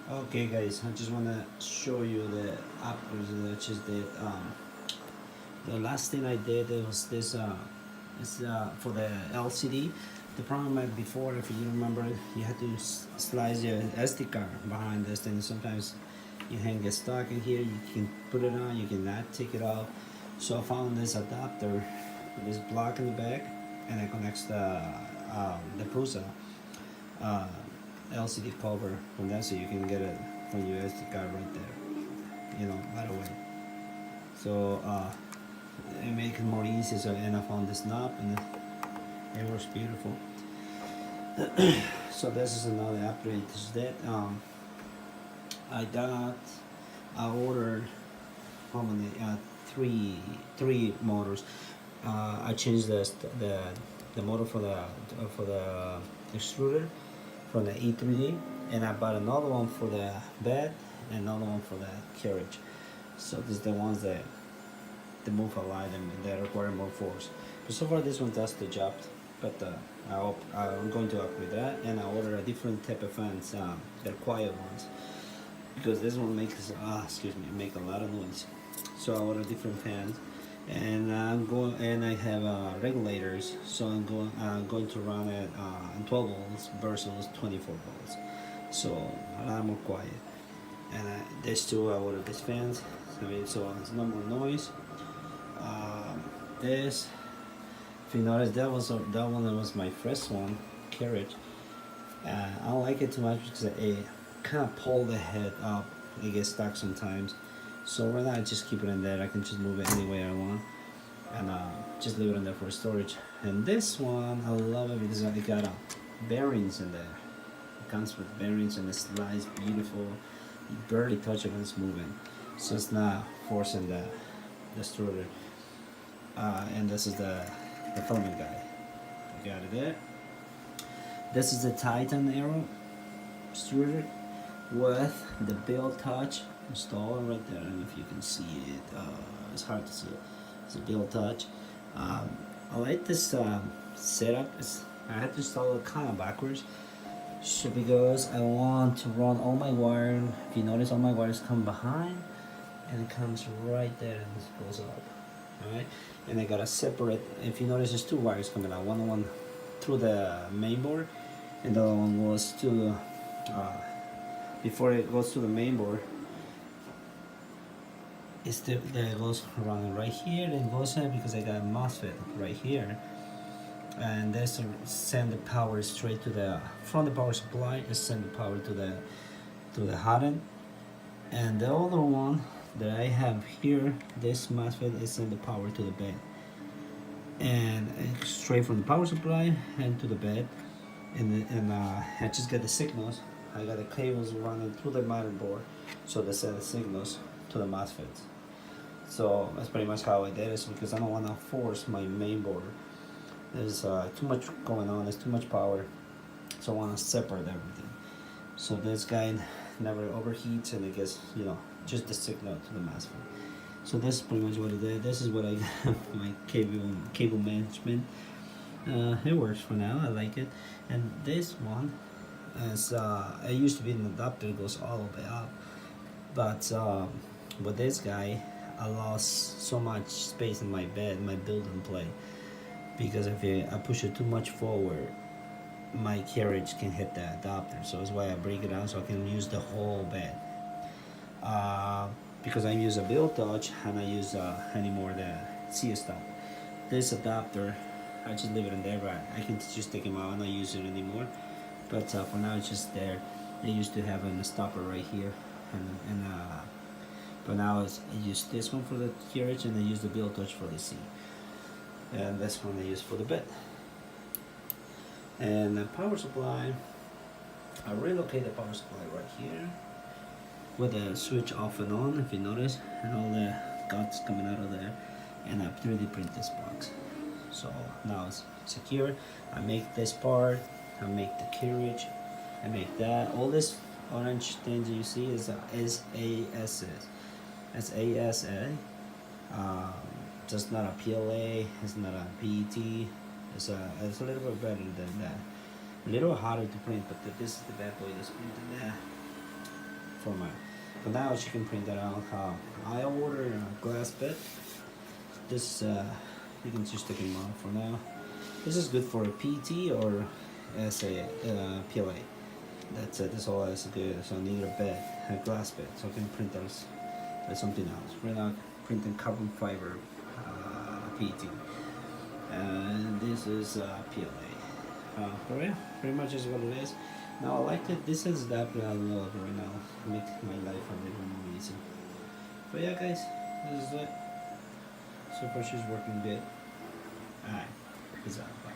Okay, guys, I just want to show you the upgrades that I just did. The last thing I did was this. It's for the LCD. The problem before, if you remember, you had to slice your SD card behind this thing. Sometimes your hand gets stuck in here. You can put it on. You cannot take it off. So I found this adapter with this block in the back, and it connects the Prusa uh, LCD cover from that, so you can get it from your SD card right there. Right away. So it makes it more easy. So and I found this knob, and it works beautiful. So this is another upgrade. This is that I got I ordered how many three motors. I changed the motor for the extruder from the E3D, and I bought another one for the bed and another one for the carriage. So these are the ones that move a lot and they require more force. But so far this one does the job. But I'm going to upgrade that, and I order a different type of fans, the quiet ones, because this one makes make a lot of noise. So I order different fans, and I have regulators. So I'm going to run it 12 volts versus 24 volts. So a lot more quiet. And there's two. I ordered these fans. So it's no more noise. This, if you notice, that one was my first one, carriage. I don't like it too much because it kind of pull the head up. It gets stuck sometimes. So right now I just keep it in there. I can just move it any way I want, and just leave it in there for storage. And this one I love it because it got bearings in there. It comes with bearings and it slides beautiful. You barely touch it when it's moving, so it's not forcing the extruder. And this is the filament guide. You got it there. This is the Titan Aero extruder with the build touch installed right there. I don't know if you can see it. It's hard to see it. It's a build touch. I like this setup. I had to install it kind of backwards. So because I want to run all my wire. If you notice, all my wires come behind, and it comes right there, and it goes up. Alright, and I got a separate. If you notice, there's two wires coming out. One through the main board, and the other one goes to before it goes to the main board. That goes running right here. It goes in because I got a MOSFET right here, and this send the power straight to the from the power supply. It send the power to the hot end, and the other one that I have here, this MOSFET is send the power to the bed, and straight from the power supply and to the bed, and I just get the signals. I got the cables running through the motherboard, so they send the signals to the MOSFETs. So that's pretty much how I did it, because I don't want to force my main board. There's too much going on. There's too much power, so I want to separate everything. So this guy never overheats, and it gets just the signal to the MOSFET. So this is pretty much what it did. This is what I got for my cable management. It works for now. I like it. And this one is it used to be an adapter. It goes all the way up, but with this guy, I lost so much space in my bed, my building plate, because if I push it too much forward, my carriage can hit the adapter. So that's why I break it down so I can use the whole bed. Because I use a build touch and I use anymore the C stop. This adapter, I just leave it in there, but I can just take them out and not use it anymore. But for now, it's just there. They used to have a stopper right here, and but now I use this one for the carriage, and I use the build touch for the C, and this one I use for the bed. And the power supply, I relocate the power supply right here with the switch off and on, if you notice, and all the guts coming out of there. And I 3D print this box, so now it's secure. I make this part, I make the carriage, I make that. All this orange things you see is ASA. That's ASA. Just not a PLA. It's not a PET. It's a little bit better than that. A little harder to print, but this is the bad boy that's printing that. format. But now she can print that out. I ordered a glass bed. This you can just take them out for now. This is good for a PT or as a PLA. That's it. That's all that's good. So I need a bed, a glass bed, so I can print those something else. We're not printing carbon fiber PET. And this is PLA. But yeah, pretty much is what it is. Now I like it. This is the app that I love right now. Make my life a little more easy. But yeah, guys, this is it. So far she's working good. Alright, peace out.